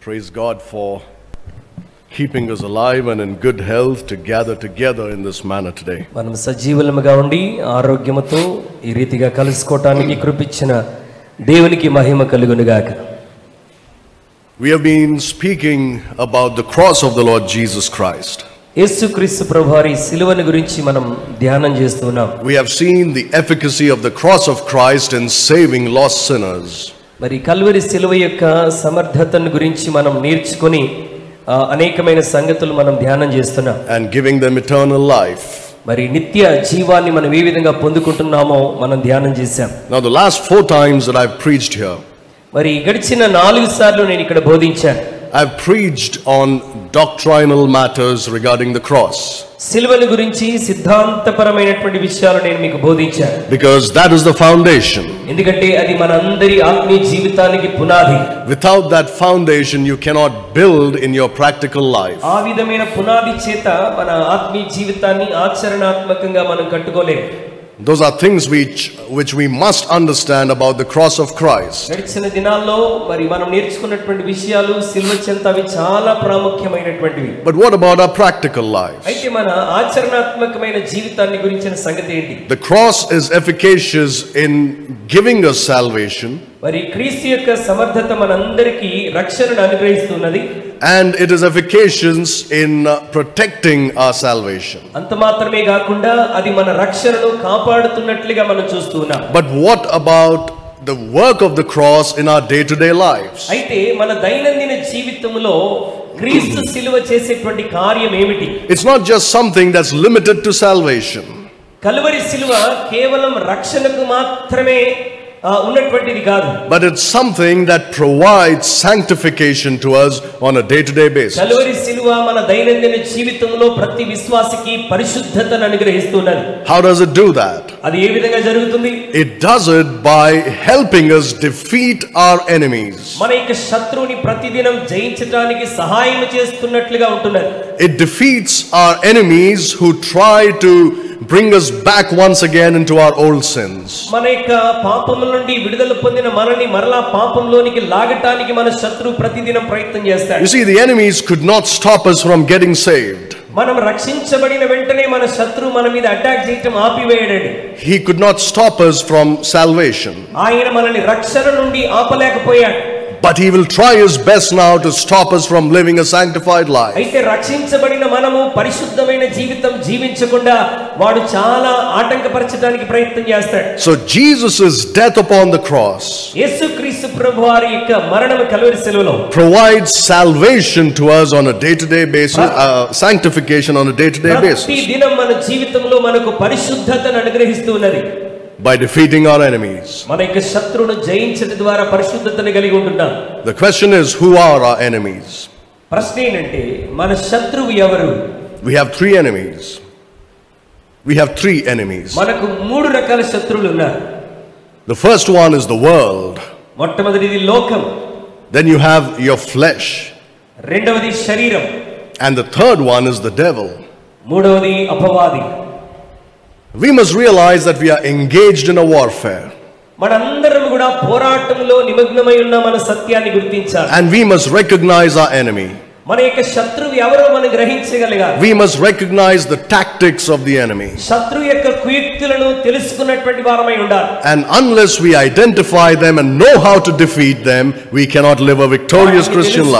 Praise God for keeping us alive and in good health to gather together in this manner today. మనం సజీవులముగా ఉండి ఆరోగ్యముతో ఈ రీతిగా కలుసుకోవడానికి కృపిచ్చిన దేవునికి మహిమ కలుగును గాక. We have been speaking about the cross of the Lord Jesus Christ. యేసుక్రీస్తు ప్రభువారి సిలువను గురించి మనం ధ్యానం చేస్తున్నాం. We have seen the efficacy of the cross of Christ in saving lost sinners. మరి కల్వరి సిలువ యొక్క సమర్థతను గురించి మనం నేర్చుకొని అనేకమైన సంగతులు మనం ధ్యానం చేస్తున్నాం. And giving them eternal life. మరి నిత్య జీవాన్ని మనం ఏ విధంగా పొందుకుంటున్నామో మనం ధ్యానం చేశాం. Now the last 4 times that I've preached here, మరి గడిచిన 4 సార్లు నేను ఇక్కడ బోధించాను. I've preached on doctrinal matters regarding the cross. సిలువను గురించి సిద్ధాంతపరమైనటువంటి విషయాలు నేను మీకు బోధించాను. Because that is the foundation. ఎందుకంటే అది మనందరి ఆత్మీయ జీవితానికి పునాది. Without that foundation you cannot build in your practical life. ఆ విధమైన పునాది చేత మన ఆత్మీయ జీవితాన్ని ఆచరణాత్మకంగా మనం కట్టుకోలేము. Those are things which we must understand about the cross of Christ. గడిచిన దినాల్లో మరి మనం నేర్చుకున్నటువంటి విషయాలు సిలువ చెంత అవి చాలా ప్రాముఖ్యమైనటువంటివి. But what about our practical lives? అయితే మన ఆచరణాత్మకమైన జీవితాన్ని గురించిన సంగతి ఏంటి? The cross is efficacious in giving us salvation. మరి క్రీస్తు యొక్క సమర్థత మనందరికీ రక్షణను అనుగ్రహిస్తున్నది. And it is efficacious in protecting our salvation. అంత మాత్రమే కాకుండా అది మన రక్షణను కాపాడుతున్నట్లుగా మనం చూస్తున్నాం. But what about the work of the cross in our day-to-day lives? అయితే మన దైనందిన జీవితంలో క్రీస్తు సిలువ చేసేటువంటి కార్యం ఏమిటి? It's not just something that's limited to salvation. Calvary సిలువ కేవలం రక్షణకు మాత్రమే ఉన్నటువంటిది కాదు. But it's something that provides sanctification to us on a day-to-day basis. Calvary సిలువ మన దైనందిన జీవితంలో ప్రతి విశ్వాసికి పరిశుద్ధతను అనుగ్రహిస్తున్నది. How does it do that? అది ఏ విధంగా జరుగుతుంది? It does it by helping us defeat our enemies. మన యొక్క శత్రువుని ప్రతిదినం జయించడానికి సహాయం చేస్తున్నట్లుగా ఉంటున్నది. It defeats our enemies who try to bring us back once again into our old sins. మన యొక్క పాపముల నుండి విడుదల పొందిన మనని మరలా పాపంలోనికి లాగటానికి మన శత్రువు ప్రతిదినం ప్రయత్నం చేస్తాడు. You see, the enemies could not stop us from getting saved. మనం రక్షించబడిన వెంటనే మన శత్రువు మన మీద అటాక్ చేయటం ఆపివేయడాడు. He could not stop us from salvation. ఆయన మనల్ని రక్షణ నుండి ఆపలేకపోయాడు. But he will try his best now to stop us from living a sanctified life. అయితే రక్షించబడిన మనము పరిశుద్ధమైన జీవితం జీవించకుండా వాడు చాలా ఆటంకపరచడానికి ప్రయత్నం చేస్తాడు. So Jesus' death upon the cross యేసుక్రీస్తు ప్రభువారి యొక్క మరణము కల్వరి సిలువలో provides salvation to us on a day-to-day basis, sanctification on a day-to-day basis. ప్రతి దినం మన జీవితంలో మనకు పరిశుద్ధతను అనుగ్రహిస్తున్నది. By defeating our enemies. మన యొక్క శత్రువును జయించడం ద్వారా పరిశుద్ధతను కలిగి ఉంటున్నాం. The question is, who are our enemies? ప్రశ్న ఏంటంటే మన శత్రువు ఎవరు? We have 3 enemies. We have 3 enemies. మనకు 3 రకాల శత్రువులు ఉన్నారు. The first one is the world. మొట్టమొదటిది లోకం. Then you have your flesh. రెండవది శరీరం. And the third one is the devil. మూడవది అపవాది. We must realize that we are engaged in a warfare. మనందరం కూడా పోరాటంలో నిమగ్నమై ఉన్న మన సత్యాన్ని గుర్తించాలి. And we must recognize our enemy. మన యొక్క శత్రువు ఎవరో మనం గ్రహించగలగాలి. We must recognize the tactics of the enemy. శత్రువు యొక్క కుయుక్తులను తెలుసుకున్నటువంటి వారమై ఉండాలి. And unless we identify them and know how to defeat them, we cannot live a victorious Christian life.